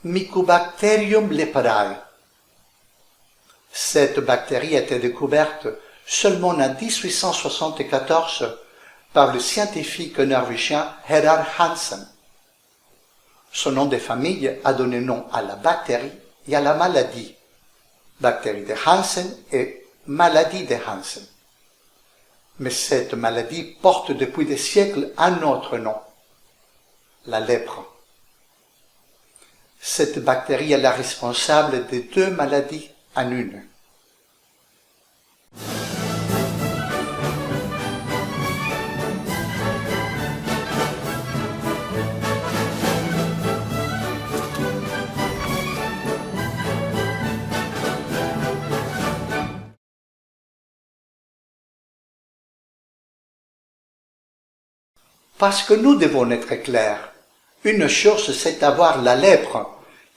Mycobacterium leprae. Cette bactérie a été découverte seulement en 1874 par le scientifique norvégien Herard Hansen. Son nom de famille a donné nom à la bactérie et à la maladie. Bactérie de Hansen et maladie de Hansen. Mais cette maladie porte depuis des siècles un autre nom, la lèpre. Cette bactérie est la responsable de 2 maladies en une. Parce que nous devons être clairs. Une chose, c'est avoir la lèpre,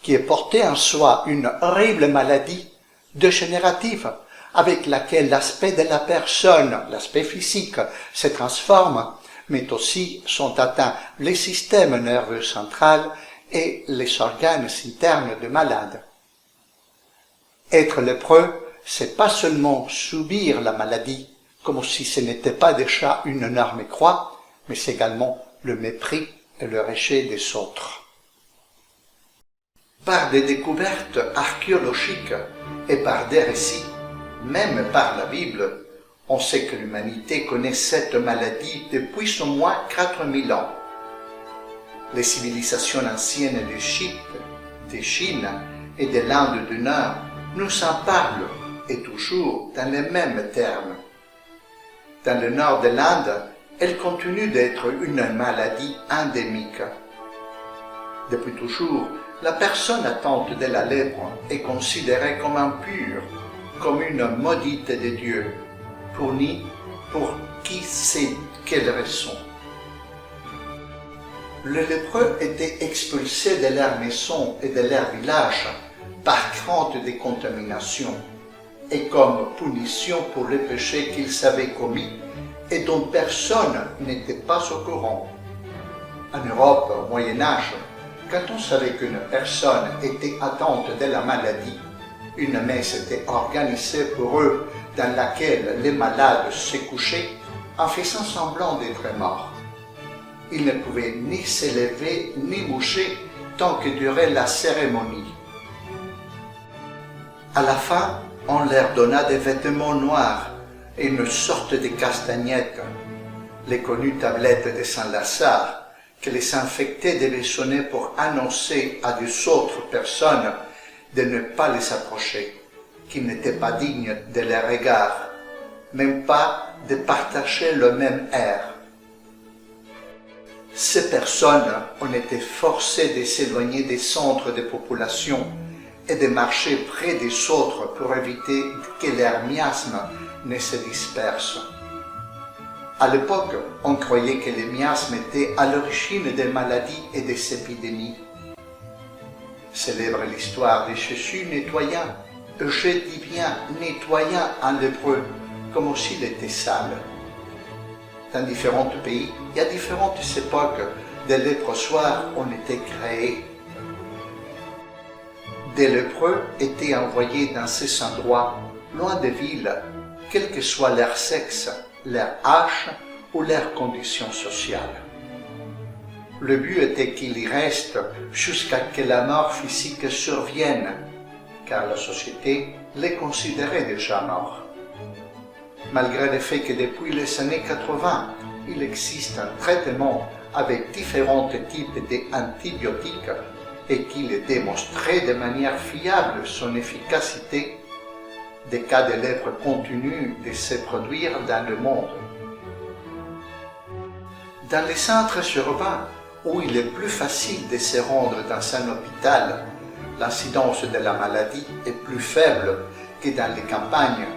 qui est portée en soi une horrible maladie dégénérative, avec laquelle l'aspect de la personne, l'aspect physique, se transforme, mais aussi sont atteints les systèmes nerveux central et les organes internes du malade. Être lépreux, c'est pas seulement subir la maladie, comme si ce n'était pas déjà une énorme croix, mais c'est également le mépris et le rejet des autres. Par des découvertes archéologiques et par des récits, même par la Bible, on sait que l'humanité connaît cette maladie depuis au moins 4000 ans. Les civilisations anciennes d'Égypte, de Chine et de l'Inde du Nord nous en parlent, et toujours dans les mêmes termes. Dans le nord de l'Inde, elle continue d'être une maladie endémique. Depuis toujours, la personne atteinte de la lèpre est considérée comme impure, comme une maudite de Dieu, punie pour qui sait quelle raison. Les lépreux étaient expulsés de leur maison et de leur village par crainte de contamination et comme punition pour les péchés qu'ils avaient commis et dont personne n'était pas au courant. En Europe, au Moyen-Âge, quand on savait qu'une personne était atteinte de la maladie, une messe était organisée pour eux dans laquelle les malades se couchaient en faisant semblant d'être morts. Ils ne pouvaient ni se lever ni bouger tant que durait la cérémonie. À la fin, on leur donna des vêtements noirs et une sorte de castagnettes, les connues tablettes de Saint-Lazare, que les infectés devaient sonner pour annoncer à des autres personnes de ne pas les approcher, qu'ils n'étaient pas dignes de leur regard, même pas de partager le même air. Ces personnes ont été forcées de s'éloigner des centres de population et de marcher près des autres pour éviter que leur miasme ne se disperse. À l'époque, on croyait que les miasmes étaient à l'origine des maladies et des épidémies. Célèbre l'histoire de Jésus nettoyant, je dis bien nettoyant un lépreux, comme s'il était sale. Dans différents pays et à différentes époques, des léprosoirs ont été créés. Des lépreux étaient envoyés dans ces endroits, loin des villes, quel que soit leur sexe, leur âge ou leur condition sociale. Le but était qu'ils y restent jusqu'à ce que la mort physique survienne, car la société les considérait déjà morts. Malgré le fait que depuis les années 80, il existe un traitement avec différents types d'antibiotiques et qu'il démontrait de manière fiable son efficacité, des cas de lèpre continuent de se produire dans le monde. Dans les centres urbains, où il est plus facile de se rendre dans un hôpital, l'incidence de la maladie est plus faible que dans les campagnes,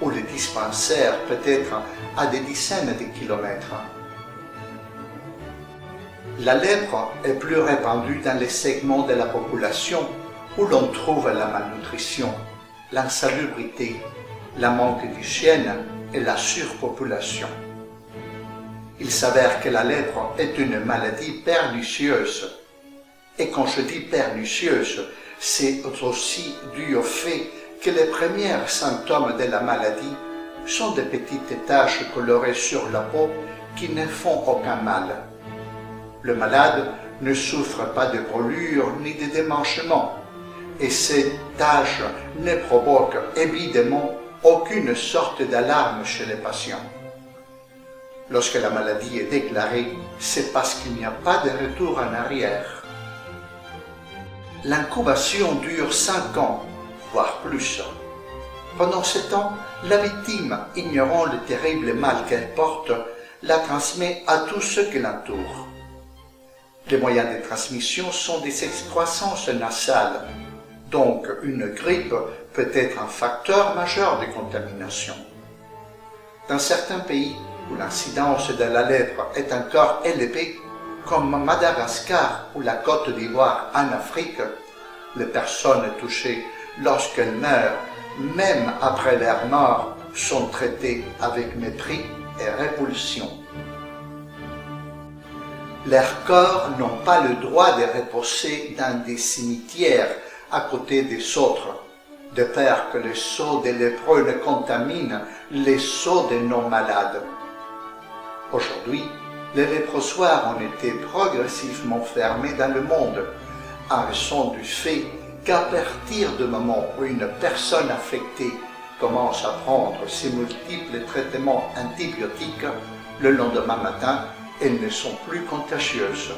où le dispensaire peut être à des dizaines de kilomètres. La lèpre est plus répandue dans les segments de la population où l'on trouve la malnutrition, l'insalubrité, la manque d'hygiène et la surpopulation. Il s'avère que la lèpre est une maladie pernicieuse Et quand je dis pernicieuse, c'est aussi dû au fait que les premiers symptômes de la maladie sont des petites taches colorées sur la peau qui ne font aucun mal. Le malade ne souffre pas de brûlures ni de démanchements, et ces taches ne provoquent évidemment aucune sorte d'alarme chez les patients. Lorsque la maladie est déclarée, c'est parce qu'il n'y a pas de retour en arrière. L'incubation dure 5 ans, voire plus. Pendant ce temps, la victime, ignorant le terrible mal qu'elle porte, la transmet à tous ceux qui l'entourent. Les moyens de transmission sont des excroissances nasales, donc une grippe peut être un facteur majeur de contamination. Dans certains pays où l'incidence de la lèpre est encore élevée, comme Madagascar ou la Côte d'Ivoire en Afrique, les personnes touchées, lorsqu'elles meurent, même après leur mort, sont traitées avec mépris et répulsion. Leurs corps n'ont pas le droit de reposer dans des cimetières à côté des autres, de peur que les sceaux des lépreux ne contaminent les sceaux des non-malades. Aujourd'hui, les léprosoirs ont été progressivement fermés dans le monde, en raison du fait qu'à partir du moment où une personne affectée commence à prendre ses multiples traitements antibiotiques, le lendemain matin, elles ne sont plus contagieuses.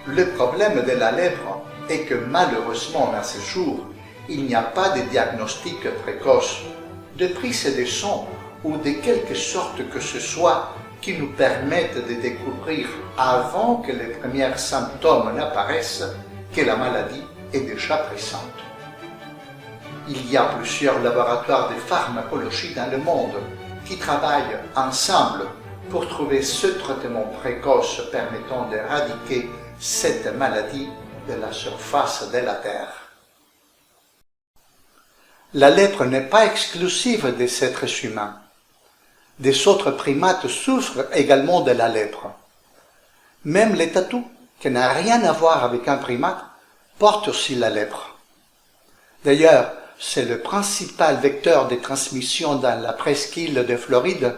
Le problème de la lèpre est que malheureusement à ce jour, il n'y a pas de diagnostic précoce, de prise de sang ou de quelque sorte que ce soit qui nous permettent de découvrir avant que les premiers symptômes n'apparaissent que la maladie est déjà présente. Il y a plusieurs laboratoires de pharmacologie dans le monde qui travaillent ensemble pour trouver ce traitement précoce permettant d'éradiquer cette maladie de la surface de la Terre. La lèpre n'est pas exclusive des êtres humains. Des autres primates souffrent également de la lèpre. Même les tatous, qui n'a rien à voir avec un primate, portent aussi la lèpre. D'ailleurs, c'est le principal vecteur de transmission dans la presqu'île de Floride,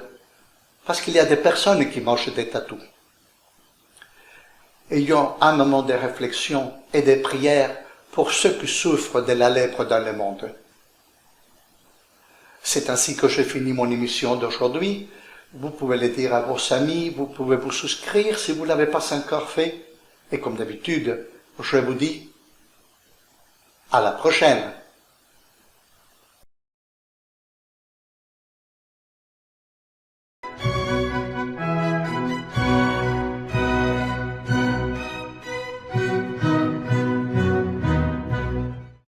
parce qu'il y a des personnes qui mangent des tatous. Ayons un moment de réflexion et de prière pour ceux qui souffrent de la lèpre dans le monde. C'est ainsi que je finis mon émission d'aujourd'hui. Vous pouvez le dire à vos amis, vous pouvez vous souscrire si vous ne l'avez pas encore fait. Et comme d'habitude, je vous dis à la prochaine.